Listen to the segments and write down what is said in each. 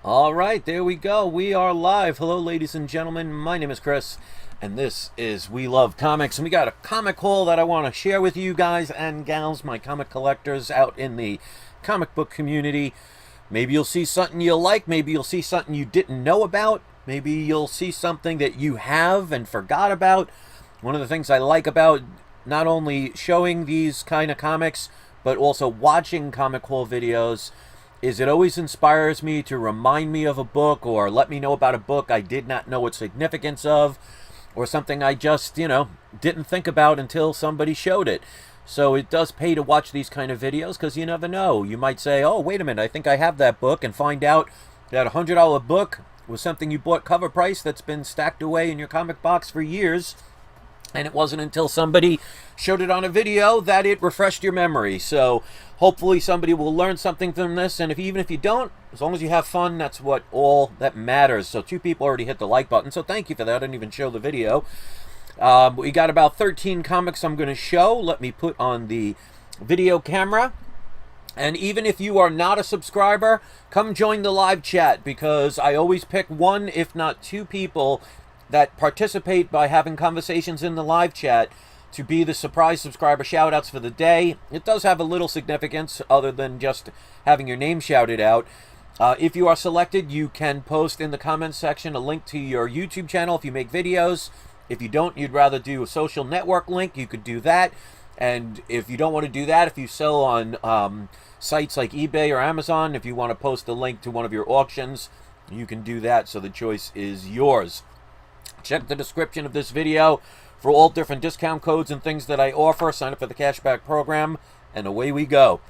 All right, there we go. We are live. Hello, ladies and gentlemen. My name is Chris, and this is We Love Comics. And we got a comic haul that I want to share with you guys and gals, my comic collectors out in the comic book community. Maybe you'll see something you'll like. Maybe you'll see something you didn't know about. Maybe you'll see something that you have and forgot about. One of the things I like about not only showing these kind of comics, but also watching comic haul videos is it always inspires me to remind me of a book or let me know about a book I did not know its significance of, or something I just, didn't think about until somebody showed it. So it does pay to watch these kind of videos because you never know. You might say, oh, wait a minute, I think I have that book, and find out that $100 book was something you bought cover price that's been stacked away in your comic box for years. And it wasn't until somebody showed it on a video that it refreshed your memory. So hopefully somebody will learn something from this. And even if you don't, as long as you have fun, that's what all that matters. So 2 people already hit the like button. So thank you for that. I didn't even show the video. We got about 13 comics I'm going to show. Let me put on the video camera. And even if you are not a subscriber, come join the live chat, because I always pick 1, if not 2 people that participate by having conversations in the live chat to be the surprise subscriber shout-outs for the day. It does have a little significance other than just having your name shouted out. If you are selected, you can post in the comments section a link to your YouTube channel if you make videos. If you don't, you'd rather do a social network link, you could do that. And if you don't want to do that, if you sell on sites like eBay or Amazon, if you want to post a link to one of your auctions, you can do that, so the choice is yours. Check the description of this video for all different discount codes and things that I offer. Sign up for the cashback program, and away we go.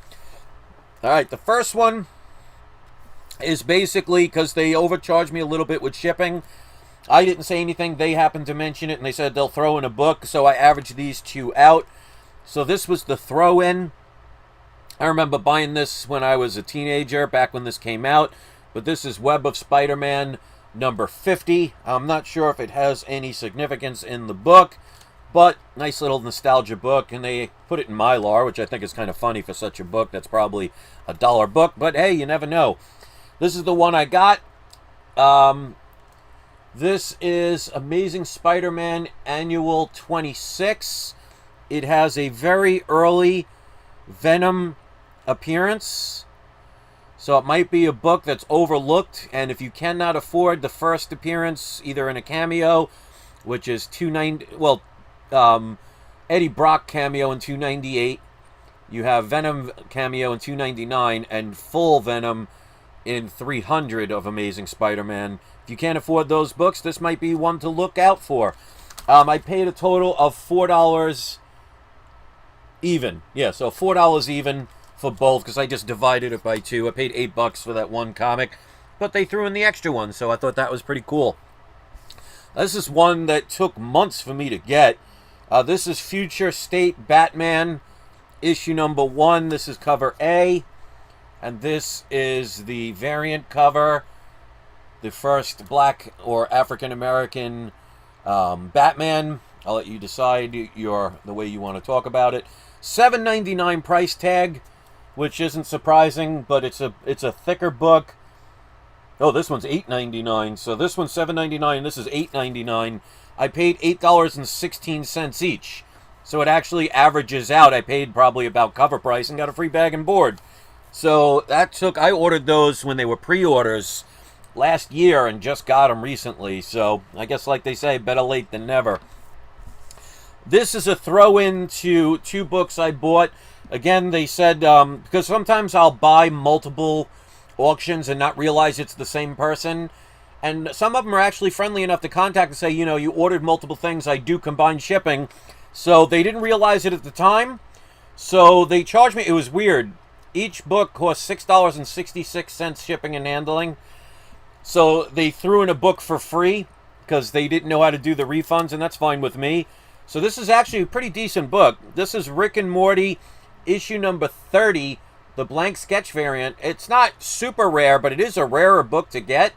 All right, the first one is basically because they overcharged me a little bit with shipping. I didn't say anything. They happened to mention it, and they said they'll throw in a book, so I averaged these 2 out. So this was the throw-in. I remember buying this when I was a teenager, back when this came out. But this is Web of Spider-Man number 50. I'm not sure if it has any significance in the book, but nice little nostalgia book, and they put it in Mylar, which I think is kind of funny for such a book. That's probably a $1 book, but hey, you never know. This is the one I got. This is Amazing Spider-Man Annual 26. It has a very early Venom appearance. So it might be a book that's overlooked, and if you cannot afford the first appearance, either in a cameo, which is Eddie Brock cameo in $298, you have Venom cameo in $299, and full Venom in $300 of Amazing Spider-Man. If you can't afford those books, this might be one to look out for. I paid a total of $4 even. Yeah, so $4 even for both, because I just divided it by 2. I paid $8 for that one comic, but they threw in the extra one, so I thought that was pretty cool. This is one that took months for me to get. This is Future State Batman, issue number 1. This is cover A, and this is the variant cover, the first black or African-American Batman. I'll let you decide the way you want to talk about it. $7.99 price tag, which isn't surprising, but it's a thicker book. Oh, this one's $8.99. So this one's $7.99, and this is $8.99. I paid $8.16 each. So it actually averages out. I paid probably about cover price and got a free bag and board. So I ordered those when they were pre-orders last year and just got them recently. So I guess, like they say, better late than never. This is a throw-in to 2 books I bought. Again, they said, because sometimes I'll buy multiple auctions and not realize it's the same person. And some of them are actually friendly enough to contact and say, you ordered multiple things. I do combine shipping. So they didn't realize it at the time. So they charged me. It was weird. Each book cost $6.66 shipping and handling. So they threw in a book for free because they didn't know how to do the refunds, and that's fine with me. So this is actually a pretty decent book. This is Rick and Morty, issue number 30, the blank sketch variant. It's not super rare, but it is a rarer book to get.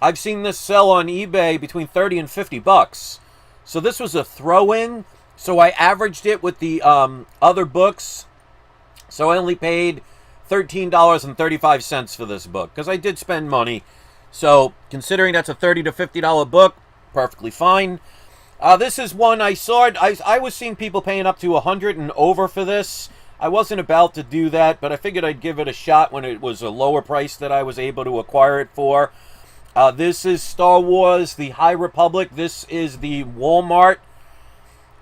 I've seen this sell on eBay between $30 and $50. So this was a throw-in. So I averaged it with the other books. So I only paid $13.35 for this book, because I did spend money. So, considering that's a $30 to $50 book, perfectly fine. This is one I saw it. I was seeing people paying up to $100 and over for this. I wasn't about to do that, but I figured I'd give it a shot when it was a lower price that I was able to acquire it for. This is Star Wars, The High Republic. This is the Walmart,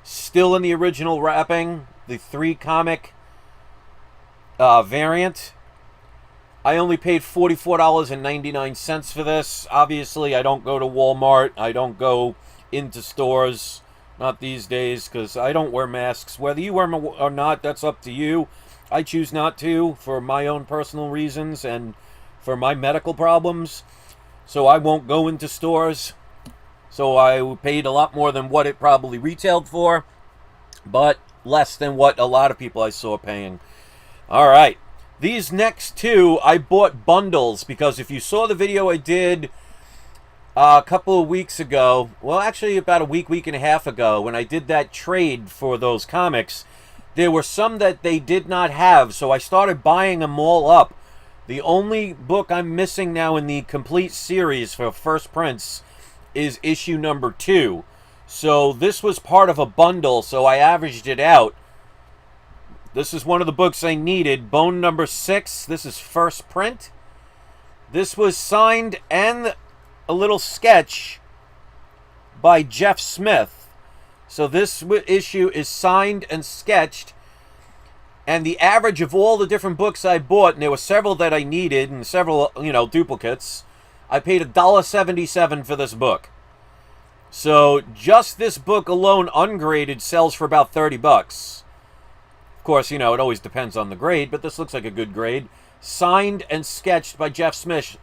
still in the original wrapping, the 3-comic variant. I only paid $44.99 for this. Obviously, I don't go to Walmart. I don't go into stores. Not these days, because I don't wear masks. Whether you wear them or not, that's up to you. I choose not to for my own personal reasons and for my medical problems. So I won't go into stores. So I paid a lot more than what it probably retailed for, but less than what a lot of people I saw paying. All right. These next two, I bought bundles because if you saw the video I did a couple of weeks ago, well, actually about a week and a half ago, when I did that trade for those comics, there were some that they did not have, so I started buying them all up. The only book I'm missing now in the complete series for First Prince is issue number 2. So this was part of a bundle, so I averaged it out. This is one of the books I needed, Bone number 6. This is first print. This was signed and a little sketch by Jeff Smith. So this issue is signed and sketched. And the average of all the different books I bought, and there were several that I needed and several, duplicates, I paid $1.77 for this book. So just this book alone, ungraded, sells for about $30. Of course, it always depends on the grade, but this looks like a good grade. Signed and sketched by Jeff Smith.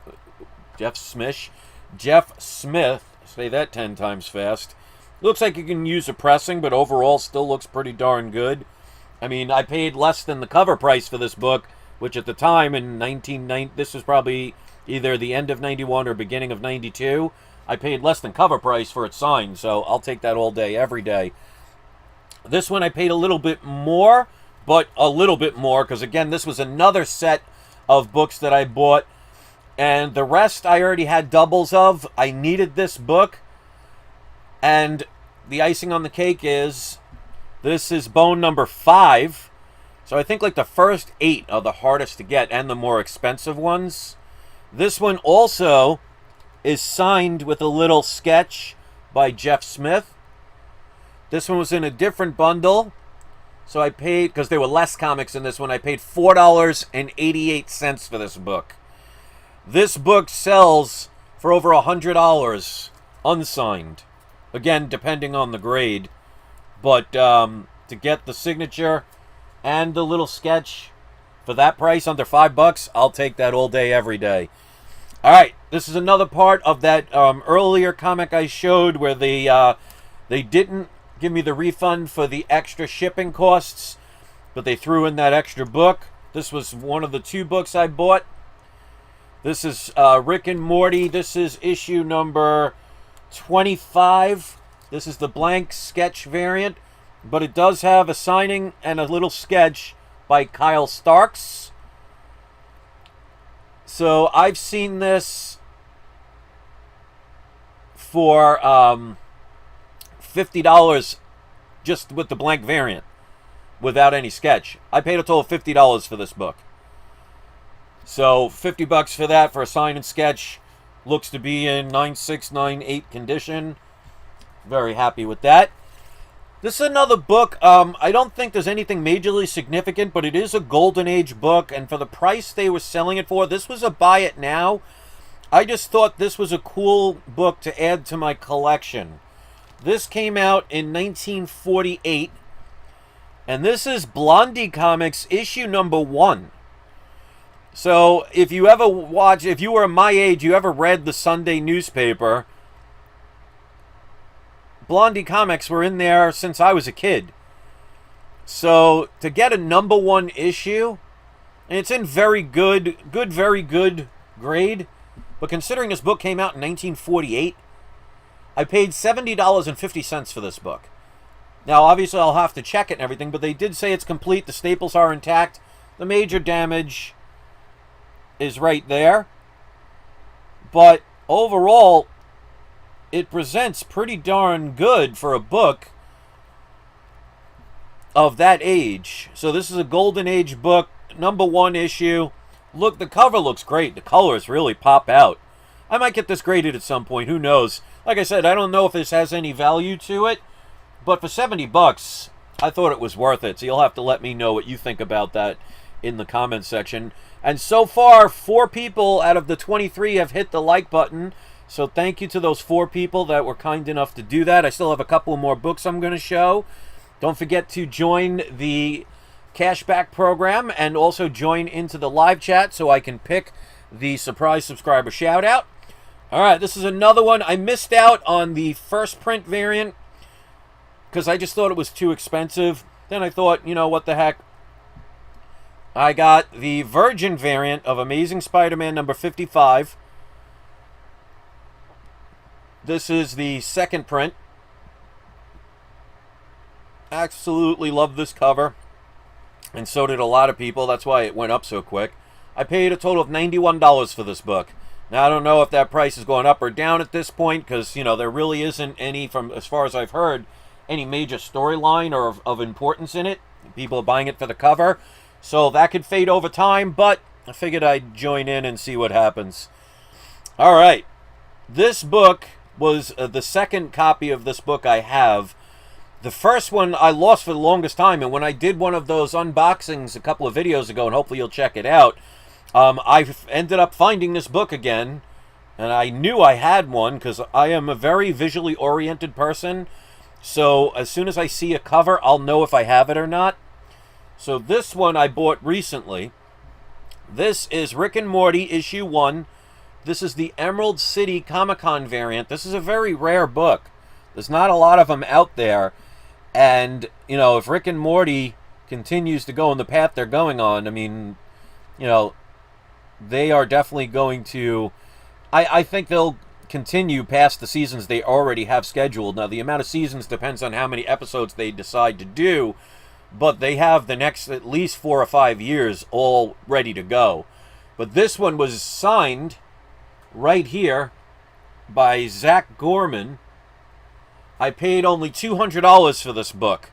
Say that 10 times fast. Looks like you can use a pressing, but overall still looks pretty darn good. I mean, I paid less than the cover price for this book, which at the time in 1990, this was probably either the end of 91 or beginning of 92. I paid less than cover price for it signed, so I'll take that all day, every day. This one I paid a little bit more, but a little bit more, because again, this was another set of books that I bought, and the rest I already had doubles of. I needed this book, and the icing on the cake is, this is Bone number 5, so I think like the first 8 are the hardest to get, and the more expensive ones. This one also is signed with a little sketch by Jeff Smith. This one was in a different bundle. So I paid, because there were less comics in this one, I paid $4.88 for this book. This book sells for over $100 unsigned. Again, depending on the grade. But to get the signature and the little sketch for that price, under $5, I'll take that all day, every day. All right, this is another part of that earlier comic I showed where they didn't give me the refund for the extra shipping costs, but they threw in that extra book. This was one of the 2 books I bought. This is Rick and Morty. This is issue number 25. This is the blank sketch variant, but it does have a signing and a little sketch by Kyle Starks. So I've seen this for $50 just with the blank variant, without any sketch. I paid a total of $50 for this book. So $50 for that, for a sign and sketch. Looks to be in 9698 condition. Very happy with that. This is another book. I don't think there's anything majorly significant, but it is a Golden Age book, and for the price they were selling it for, this was a buy it now. I just thought this was a cool book to add to my collection. This came out in 1948, and this is Blondie Comics issue number 1. So if you ever if you were my age, you ever read the Sunday newspaper, Blondie Comics were in there since I was a kid. So to get a number 1 issue, and it's in very good grade, but considering this book came out in 1948, I paid $70.50 for this book. Now, obviously, I'll have to check it and everything, but they did say it's complete. The staples are intact. The major damage is right there. But overall, it presents pretty darn good for a book of that age. So this is a Golden Age book, #1 issue. Look, the cover looks great. The colors really pop out. I might get this graded at some point. Who knows? Like I said, I don't know if this has any value to it, but for $70, I thought it was worth it. So you'll have to let me know what you think about that in the comments section. And so far, 4 people out of the 23 have hit the like button. So thank you to those 4 people that were kind enough to do that. I still have a couple more books I'm going to show. Don't forget to join the cashback program and also join into the live chat so I can pick the surprise subscriber shout out. All right, this is another one. I missed out on the first print variant because I just thought it was too expensive. Then I thought, you know, what the heck. I got the Virgin variant of Amazing Spider-Man number 55. This is the second print. Absolutely love this cover. And so did a lot of people. That's why it went up so quick. I paid a total of $91 for this book. Now, I don't know if that price is going up or down at this point because, you know, there really isn't any, from as far as I've heard, any major storyline or of importance in it. People are buying it for the cover. So that could fade over time, but I figured I'd join in and see what happens. All right. This book was the second copy of this book I have. The first one I lost for the longest time, and when I did one of those unboxings a couple of videos ago, and hopefully you'll check it out, I ended up finding this book again, and I knew I had one because I am a very visually oriented person. So as soon as I see a cover, I'll know if I have it or not. So this one I bought recently. This is Rick and Morty issue 1. This is the Emerald City Comic-Con variant. This is a very rare book. There's not a lot of them out there. And, you know, if Rick and Morty continues to go on the path they're going on, I mean, you know, they are definitely going to... I think they'll continue past the seasons they already have scheduled. Now, the amount of seasons depends on how many episodes they decide to do, but they have the next at least 4 or 5 years all ready to go. But this one was signed right here by Zach Gorman. I paid only $200 for this book,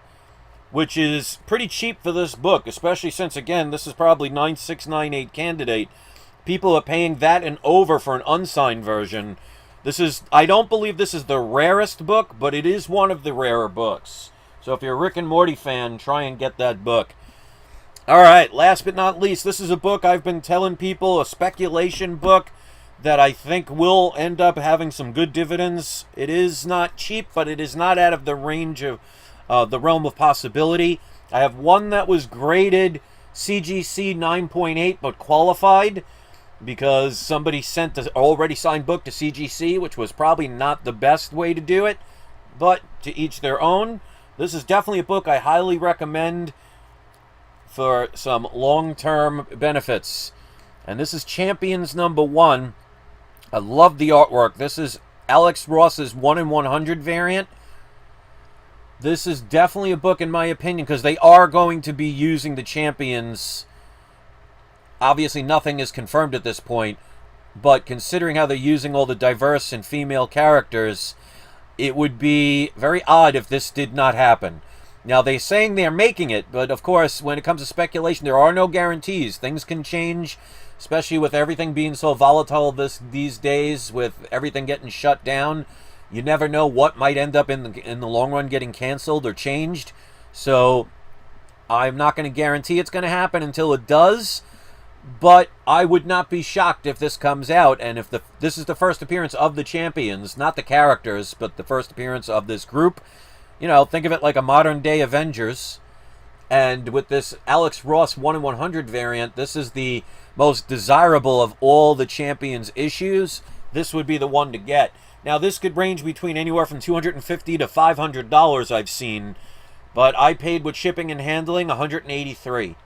which is pretty cheap for this book, especially since, again, this is probably 9698 candidate. People are paying that and over for an unsigned version. This is, I don't believe this is the rarest book, but it is one of the rarer books. So if you're a Rick and Morty fan, try and get that book. All right, last but not least, this is a book I've been telling people, a speculation book that I think will end up having some good dividends. It is not cheap, but it is not out of the range of the realm of possibility. I have one that was graded CGC 9.8 but qualified because somebody sent an already signed book to CGC, which was probably not the best way to do it, but to each their own. This is definitely a book I highly recommend for some long-term benefits. And this is Champions #1. I love the artwork. This is Alex Ross's 1 in 100 variant. This is definitely a book, in my opinion, because they are going to be using the Champions. Obviously, nothing is confirmed at this point, but considering how they're using all the diverse and female characters, it would be very odd if this did not happen. Now, they're saying they're making it, but of course, when it comes to speculation, there are no guarantees. Things can change, especially with everything being so volatile these days, with everything getting shut down. You never know what might end up in the long run getting canceled or changed. So I'm not going to guarantee it's going to happen until it does. But I would not be shocked if this comes out, and if this is the first appearance of the Champions, not the characters, but the first appearance of this group. You know, think of it like a modern-day Avengers. And with this Alex Ross 1 in 100 variant, this is the most desirable of all the Champions issues. This would be the one to get. Now, this could range between anywhere from $250 to $500 I've seen, but I paid with shipping and handling $183.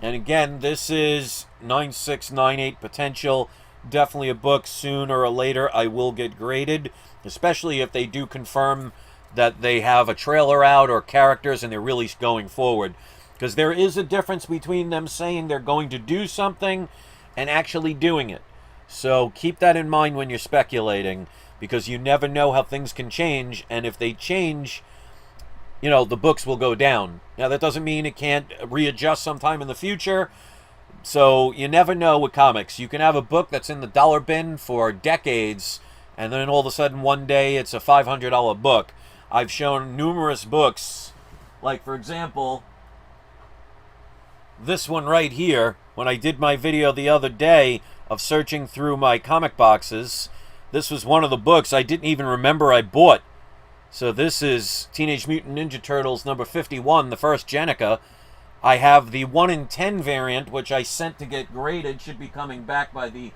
And again, this is 9698 potential. Definitely a book sooner or later I will get graded, especially if they do confirm that they have a trailer out or characters and they're really going forward. Because there is a difference between them saying they're going to do something and actually doing it. So keep that in mind when you're speculating, because you never know how things can change, and if they change, you know, the books will go down. Now, that doesn't mean it can't readjust sometime in the future. So you never know with comics. You can have a book that's in the dollar bin for decades, and then all of a sudden one day it's a $500 book. I've shown numerous books, like for example, this one right here. When I did my video the other day of searching through my comic boxes, this was one of the books I didn't even remember I bought. So this is Teenage Mutant Ninja Turtles number 51, the first Jenica. I have the 1 in 10 variant, which I sent to get graded. Should be coming back by the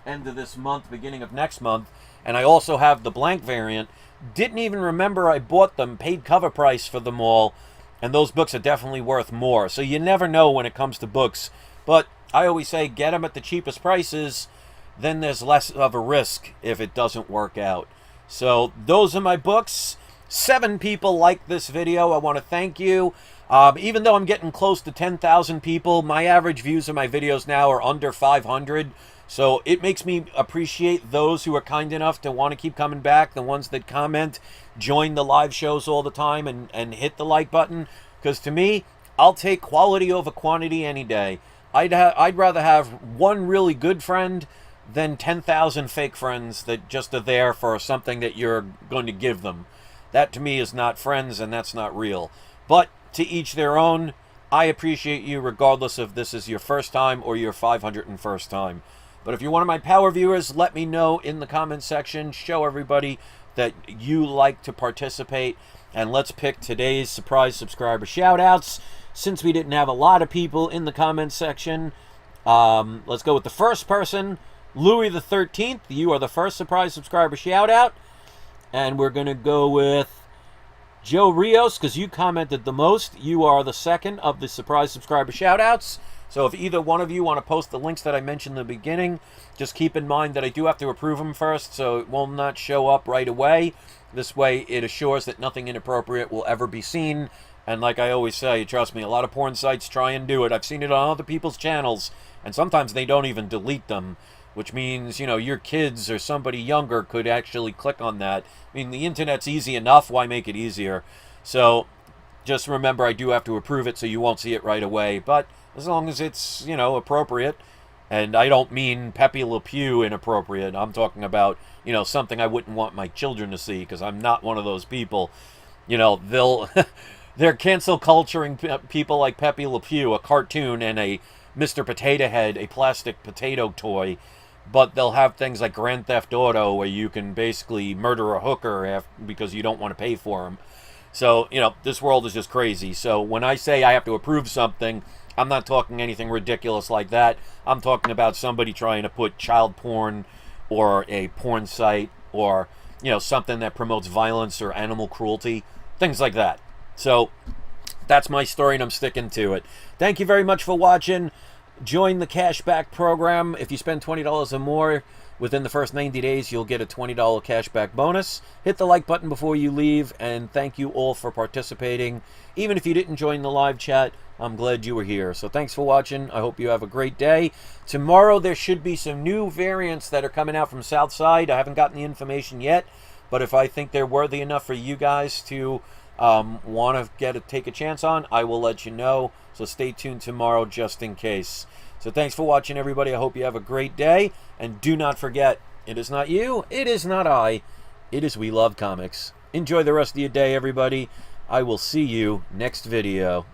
end of this month, beginning of next month. And I also have the blank variant. Didn't even remember I bought them, paid cover price for them all. And those books are definitely worth more. So you never know when it comes to books. But I always say get them at the cheapest prices. Then there's less of a risk if it doesn't work out. So those are my books. 7 people liked this video. I want to thank you. Even though I'm getting close to 10,000 people, my average views of my videos now are under 500. So it makes me appreciate those who are kind enough to want to keep coming back, the ones that comment, join the live shows all the time, and hit the like button. Because to me, I'll take quality over quantity any day. I'd rather have one really good friend than 10,000 fake friends that just are there for something that you're going to give them. That to me is not friends, and that's not real. But to each their own. I appreciate you regardless if this is your first time or your 501st time. But if you're one of my power viewers, let me know in the comments section. Show everybody that you like to participate. And let's pick today's surprise subscriber shout-outs. Since we didn't have a lot of people in the comments section, let's go with the first person, Louis the 13th. You are the first surprise subscriber shout-out. And we're going to go with Joe Rios, because you commented the most. You are the second of the surprise subscriber shout-outs. So if either one of you want to post the links that I mentioned in the beginning, just keep in mind that I do have to approve them first, so it will not show up right away. This way it assures that nothing inappropriate will ever be seen. And like I always say, trust me, a lot of porn sites try and do it. I've seen it on other people's channels, and sometimes they don't even delete them, which means, you know, your kids or somebody younger could actually click on that. I mean, the internet's easy enough. Why make it easier? So just remember, I do have to approve it, so you won't see it right away. But as long as it's, you know, appropriate, and I don't mean Pepe Le Pew inappropriate. I'm talking about, you know, something I wouldn't want my children to see, because I'm not one of those people. You know, they're cancel culturing people like Pepe Le Pew, a cartoon, and a Mr. Potato Head, a plastic potato toy. But they'll have things like Grand Theft Auto, where you can basically murder a hooker because you don't want to pay for them. So, you know, this world is just crazy. So when I say I have to approve something, I'm not talking anything ridiculous like that. I'm talking about somebody trying to put child porn or a porn site or, you know, something that promotes violence or animal cruelty, things like that. So that's my story, and I'm sticking to it. Thank you very much for watching. Join the cashback program. If you spend $20 or more within the first 90 days, you'll get a $20 cashback bonus. Hit the like button before you leave, and thank you all for participating. Even if you didn't join the live chat, I'm glad you were here. So thanks for watching. I hope you have a great day. Tomorrow there should be some new variants that are coming out from Southside. I haven't gotten the information yet, but if I think they're worthy enough for you guys to want to take a chance on, I will let you know. So stay tuned tomorrow just in case. So thanks for watching, everybody. I hope you have a great day. And do not forget, it is not you, it is not I, it is We Love Comics. Enjoy the rest of your day, everybody. I will see you next video.